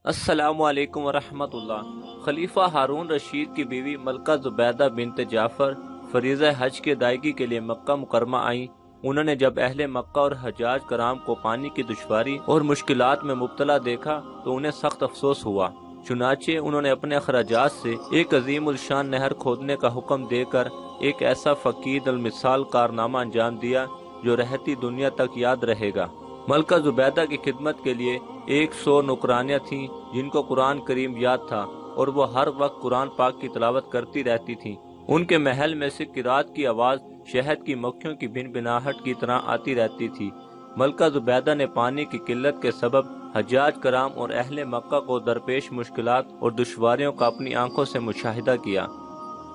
السلام علیکم ورحمۃ اللہ۔ خلیفہ ہارون رشید کی بیوی ملکہ زبیدہ بنت جعفر فریضہ حج کی ادائیگی کے لیے مکہ مکرمہ آئیں۔ انہوں نے جب اہل مکہ اور حجاج کرام کو پانی کی دشواری اور مشکلات میں مبتلا دیکھا تو انہیں سخت افسوس ہوا۔ چنانچہ انہوں نے اپنے اخراجات سے ایک عظیم الشان نہر کھودنے کا حکم دے کر ایک ایسا فقید المثال کارنامہ انجام دیا جو رہتی دنیا تک یاد رہے گا۔ ملکہ زبیدہ کی خدمت کے لیے 100 نوکرانیاں تھیں جن کو قرآن کریم یاد تھا اور وہ ہر وقت قرآن پاک کی تلاوت کرتی رہتی تھیں۔ ان کے محل میں سے قرات کی آواز شہد کی مکھیوں کی بن بناہٹ کی طرح آتی رہتی تھی۔ ملکہ زبیدہ نے پانی کی قلت کے سبب حجاج کرام اور اہل مکہ کو درپیش مشکلات اور دشواریوں کا اپنی آنکھوں سے مشاہدہ کیا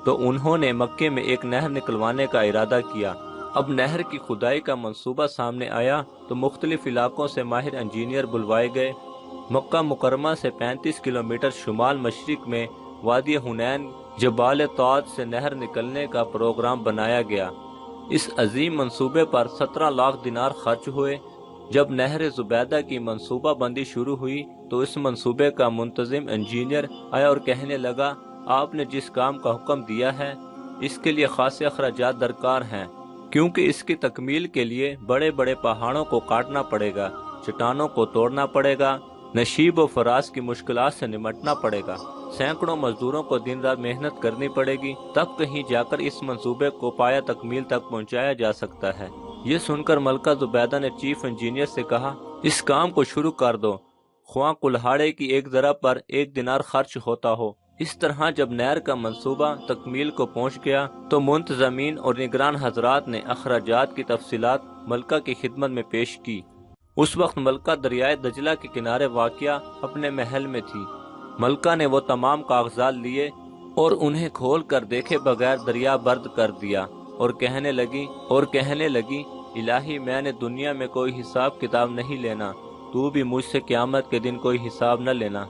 تو انہوں نے مکے میں ایک نہر نکلوانے کا ارادہ کیا۔ اب نہر کی کھدائی کا منصوبہ سامنے آیا تو مختلف علاقوں سے ماہر انجینئر بلوائے گئے۔ مکہ مکرمہ سے 35 کلومیٹر شمال مشرق میں وادی حنین جبال طاد سے نہر نکلنے کا پروگرام بنایا گیا۔ اس عظیم منصوبے پر 17 لاکھ دینار خرچ ہوئے۔ جب نہر زبیدہ کی منصوبہ بندی شروع ہوئی تو اس منصوبے کا منتظم انجینئر آیا اور کہنے لگا، آپ نے جس کام کا حکم دیا ہے اس کے لیے خاصے اخراجات درکار ہیں، کیونکہ اس کی تکمیل کے لیے بڑے بڑے پہاڑوں کو کاٹنا پڑے گا، چٹانوں کو توڑنا پڑے گا، نشیب و فراز کی مشکلات سے نمٹنا پڑے گا، سینکڑوں مزدوروں کو دن رات محنت کرنی پڑے گی، تب کہیں جا کر اس منصوبے کو پایا تکمیل تک پہنچایا جا سکتا ہے۔ یہ سن کر ملکہ زبیدہ نے چیف انجینئر سے کہا، اس کام کو شروع کر دو، خواہ کلہاڑے کی ایک ذرہ پر 1 دینار خرچ ہوتا ہو۔ اس طرح جب نہر کا منصوبہ تکمیل کو پہنچ گیا تو منتظمین اور نگران حضرات نے اخراجات کی تفصیلات ملکہ کی خدمت میں پیش کی۔ اس وقت ملکہ دریائے دجلہ کے کنارے واقع اپنے محل میں تھی۔ ملکہ نے وہ تمام کاغذات لیے اور انہیں کھول کر دیکھے بغیر دریا برد کر دیا اور کہنے لگی الہی، میں نے دنیا میں کوئی حساب کتاب نہیں لینا، تو بھی مجھ سے قیامت کے دن کوئی حساب نہ لینا۔